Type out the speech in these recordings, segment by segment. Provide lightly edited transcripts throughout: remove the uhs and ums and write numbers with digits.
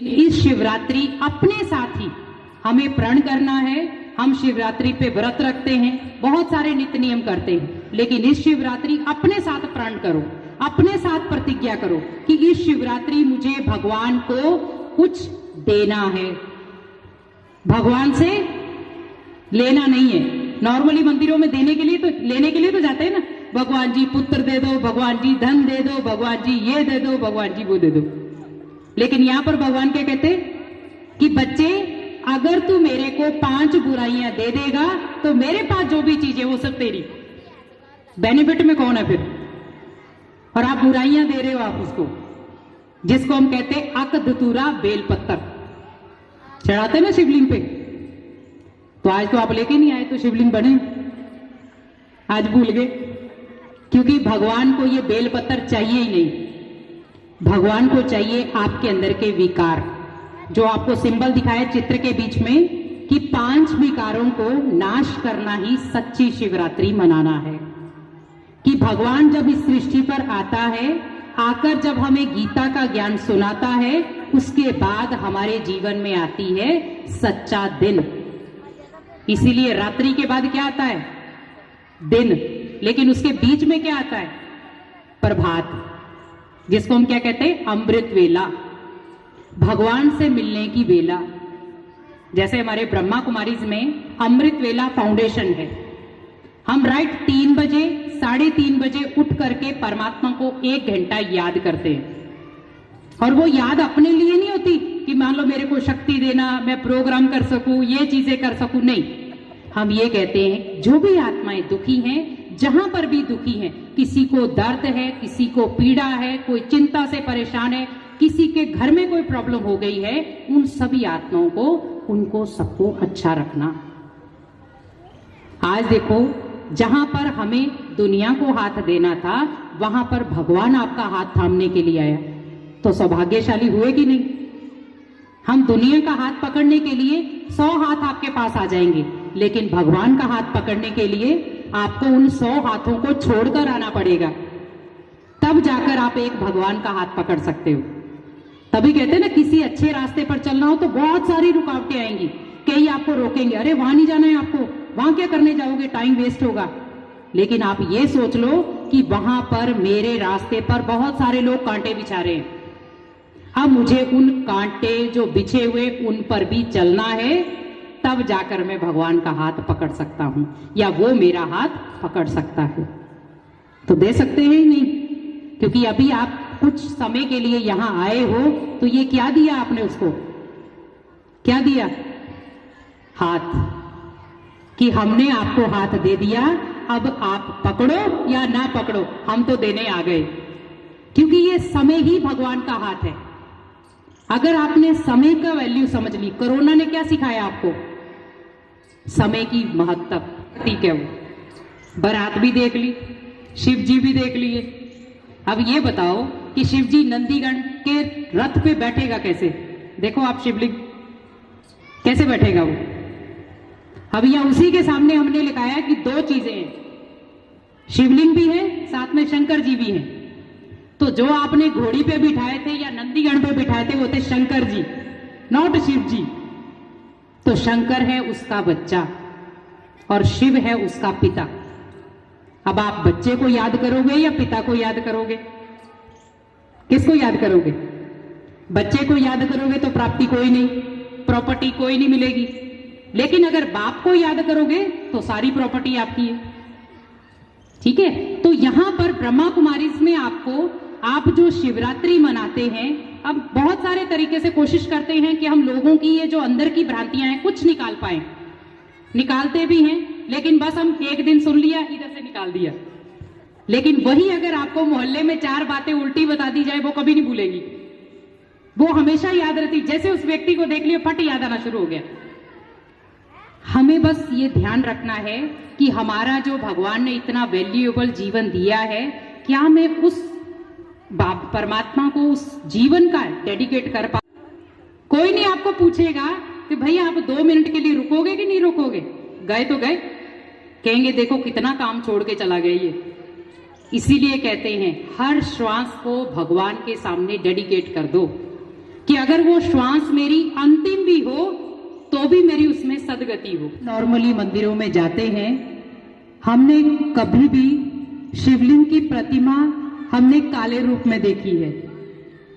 इस शिवरात्रि अपने साथ ही हमें प्रण करना है। हम शिवरात्रि पे व्रत रखते हैं, बहुत सारे नित्य नियम करते हैं, लेकिन इस शिवरात्रि अपने साथ प्रण करो, अपने साथ प्रतिज्ञा करो कि इस शिवरात्रि मुझे भगवान को कुछ देना है, भगवान से लेना नहीं है। नॉर्मली मंदिरों में देने के लिए तो लेने के लिए तो जाते हैं ना, भगवान जी पुत्र दे दो, भगवान जी धन दे दो, भगवान जी ये दे दो, भगवान जी वो दे दो। लेकिन यहां पर भगवान क्या कहते कि बच्चे अगर तू मेरे को 5 बुराइयां दे देगा तो मेरे पास जो भी चीज है वो सब तेरी। बेनिफिट में कौन है फिर? और आप बुराइयां दे रहे हो आप उसको, जिसको हम कहते हैं अकधतूरा बेलपत्तर चढ़ाते ना शिवलिंग पे। तो आज तो आप लेके नहीं आए तो शिवलिंग बने, आज भूल गए, क्योंकि भगवान को ये बेलपत्तर चाहिए ही नहीं। भगवान को चाहिए आपके अंदर के विकार, जो आपको सिंबल दिखाया चित्र के बीच में कि 5 विकारों को नाश करना ही सच्ची शिवरात्रि मनाना है। कि भगवान जब इस सृष्टि पर आता है, आकर जब हमें गीता का ज्ञान सुनाता है, उसके बाद हमारे जीवन में आती है सच्चा दिन। इसीलिए रात्रि के बाद क्या आता है? दिन। लेकिन उसके बीच में क्या आता है? प्रभात, जिसको हम क्या कहते हैं? अमृत वेला, भगवान से मिलने की वेला। जैसे हमारे ब्रह्मा कुमारीज में अमृत वेला फाउंडेशन है। हम राइट 3 बजे 3:30 बजे उठ करके परमात्मा को 1 घंटा याद करते हैं। और वो याद अपने लिए नहीं होती कि मान लो मेरे को शक्ति देना, मैं प्रोग्राम कर सकूं, ये चीजें कर सकूं, नहीं। हम ये कहते हैं जो भी आत्माएं दुखी हैं, जहां पर भी दुखी हैं, किसी को दर्द है, किसी को पीड़ा है, कोई चिंता से परेशान है, किसी के घर में कोई प्रॉब्लम हो गई है, उन सभी आत्माओं को, उनको सबको अच्छा रखना। आज देखो, जहां पर हमें दुनिया को हाथ देना था, वहां पर भगवान आपका हाथ थामने के लिए आया, तो सौभाग्यशाली हुए कि नहीं? हम दुनिया का हाथ पकड़ने के लिए 100 हाथ आपके पास आ जाएंगे, लेकिन भगवान का हाथ पकड़ने के लिए आपको उन 100 हाथों को छोड़कर आना पड़ेगा, तब जाकर आप एक भगवान का हाथ पकड़ सकते हो। तभी कहते हैं ना, किसी अच्छे रास्ते पर चलना हो तो बहुत सारी रुकावटें आएंगी, कई आपको रोकेंगे, अरे वहां नहीं जाना है आपको, वहां क्या करने जाओगे, टाइम वेस्ट होगा। लेकिन आप ये सोच लो कि वहां पर मेरे रास्ते पर बहुत सारे लोग कांटे बिछा रहे हैं, अब मुझे उन कांटे जो बिछे हुए उन पर भी चलना है, तब जाकर मैं भगवान का हाथ पकड़ सकता हूं, या वो मेरा हाथ पकड़ सकता है। तो दे सकते हैं ही नहीं, क्योंकि अभी आप कुछ समय के लिए यहां आए हो, तो ये क्या दिया आपने उसको? क्या दिया? हाथ। कि हमने आपको हाथ दे दिया, अब आप पकड़ो या ना पकड़ो, हम तो देने आ गए, क्योंकि ये समय ही भगवान का हाथ है। अगर आपने समय का वैल्यू समझ ली, कोरोना ने क्या सिखाया आपको? समय की महत्ता। ठीक है, वो बारात भी देख ली, शिव जी भी देख लिए। अब ये बताओ कि शिव जी नंदीगण के रथ पे बैठेगा कैसे? देखो आप शिवलिंग कैसे बैठेगा वो। अब यह उसी के सामने हमने लिखाया कि 2 चीजें हैं, शिवलिंग भी है, साथ में शंकर जी भी हैं। तो जो आपने घोड़ी पे बिठाए थे या नंदीगण पे बिठाए थे, वो थे शंकर जी, नॉट शिव जी। तो शंकर है उसका बच्चा और शिव है उसका पिता। अब आप बच्चे को याद करोगे या पिता को याद करोगे? किसको याद करोगे? बच्चे को याद करोगे तो प्राप्ति कोई नहीं, प्रॉपर्टी कोई नहीं मिलेगी। लेकिन अगर बाप को याद करोगे तो सारी प्रॉपर्टी आपकी है। ठीक है, तो यहां पर ब्रह्मा कुमारीज में आपको, आप जो शिवरात्रि मनाते हैं, अब बहुत सारे तरीके से कोशिश करते हैं कि हम लोगों की ये जो अंदर की भ्रांतियां हैं कुछ निकाल पाए, निकालते भी हैं, लेकिन बस हम एक दिन सुन लिया, इधर से निकाल दिया। लेकिन वही अगर आपको मोहल्ले में 4 बातें उल्टी बता दी जाए, वो कभी नहीं भूलेगी, वो हमेशा याद रहती। जैसे उस व्यक्ति को देख लिया, फट याद आना शुरू हो गया। हमें बस ये ध्यान रखना है कि हमारा जो भगवान ने इतना वैल्यूएबल जीवन दिया है, क्या मैं उस परमात्मा को उस जीवन का डेडिकेट कर पा। कोई नहीं आपको पूछेगा कि भाई आप 2 मिनट के लिए रुकोगे कि नहीं रुकोगे, गए तो गए, कहेंगे देखो कितना काम छोड़ के चला गया ये। इसीलिए कहते हैं हर श्वास को भगवान के सामने डेडिकेट कर दो, कि अगर वो श्वास मेरी अंतिम भी हो तो भी मेरी उसमें सदगति हो। नॉर्मली मंदिरों में जाते हैं, हमने कभी भी शिवलिंग की प्रतिमा हमने काले रूप में देखी है?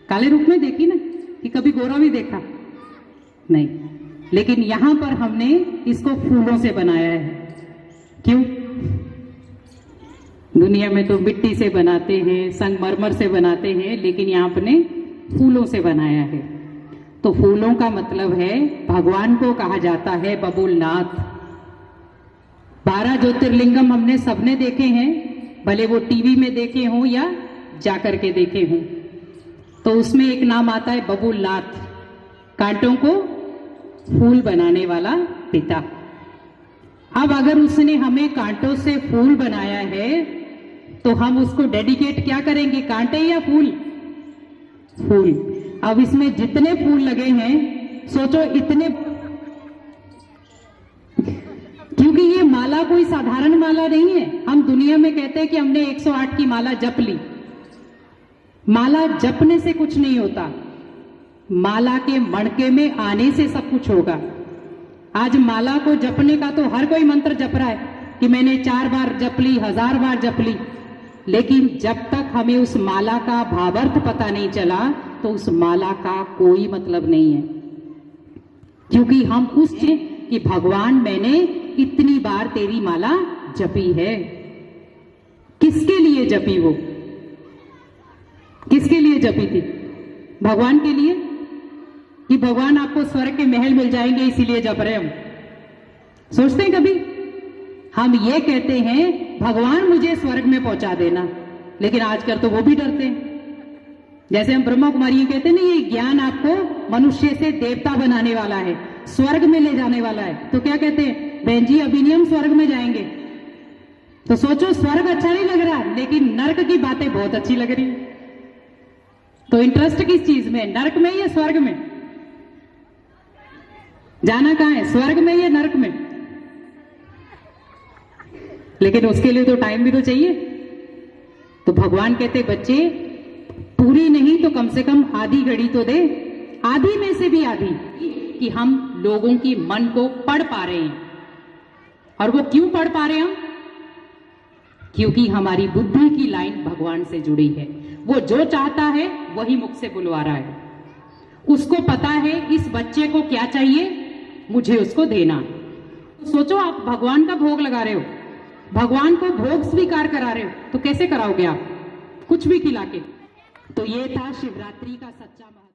काले रूप में देखी ना, कि कभी गोरा भी देखा? नहीं। लेकिन यहां पर हमने इसको फूलों से बनाया है। क्यों? दुनिया में तो मिट्टी से बनाते हैं, संगमरमर से बनाते हैं, लेकिन यहां अपने फूलों से बनाया है। तो फूलों का मतलब है, भगवान को कहा जाता है बबूलनाथ। 12 ज्योतिर्लिंगम हमने सबने देखे हैं, भले वो टीवी में देखे हों या जाकर के देखे हों। तो उसमें एक नाम आता है बबूलनाथ, कांटों को फूल बनाने वाला पिता। अब अगर उसने हमें कांटों से फूल बनाया है तो हम उसको डेडिकेट क्या करेंगे, कांटे या फूल? फूल। अब इसमें जितने फूल लगे हैं, सोचो इतने, क्योंकि ये माला कोई साधारण माला नहीं है। हम दुनिया में कहते हैं कि हमने 108 की माला जप ली। माला जपने से कुछ नहीं होता, माला के मणके में आने से सब कुछ होगा। आज माला को जपने का तो हर कोई मंत्र जप रहा है कि मैंने 4 बार जप ली, 1000 बार जप ली, लेकिन जब तक हमें उस माला का भावार्थ पता नहीं चला तो उस माला का कोई मतलब नहीं है। क्योंकि हम उस कि भगवान मैंने इतनी बार तेरी माला जपी है। किसके लिए जपी? वो किसके लिए जपी थी? भगवान के लिए? कि भगवान आपको स्वर्ग के महल मिल जाएंगे इसीलिए जप रहे हम? सोचते हैं कभी? हम ये कहते हैं भगवान मुझे स्वर्ग में पहुंचा देना, लेकिन आजकल तो वो भी डरते हैं। जैसे हम ब्रह्मा कुमारी कहते हैं ना, ये ज्ञान आपको मनुष्य से देवता बनाने वाला है, स्वर्ग में ले जाने वाला है। तो क्या कहते हैं, बहन जी अभी नहीं हम स्वर्ग में जाएंगे। तो सोचो, स्वर्ग अच्छा नहीं लग रहा, लेकिन नर्क की बातें बहुत अच्छी लग रही। तो इंटरेस्ट किस चीज में, नर्क में या स्वर्ग में? जाना कहां है, स्वर्ग में या नर्क में? लेकिन उसके लिए तो टाइम भी तो चाहिए। तो भगवान कहते बच्चे पूरी नहीं तो कम से कम आधी घड़ी तो दे, आधी में से भी आधी, कि हम लोगों की मन को पढ़ पा रहे हैं। और वो क्यों पढ़ पा रहे हैं हम? क्योंकि हमारी बुद्धि की लाइन भगवान से जुड़ी है। वो जो चाहता है वही मुख से बुलवा रहा है। उसको पता है इस बच्चे को क्या चाहिए, मुझे उसको देना। सोचो, आप भगवान का भोग लगा रहे हो, भगवान को भोग स्वीकार करा रहे हो, तो कैसे कराओगे आप? कुछ भी खिला के। तो ये था शिवरात्रि का सच्चा महत्व।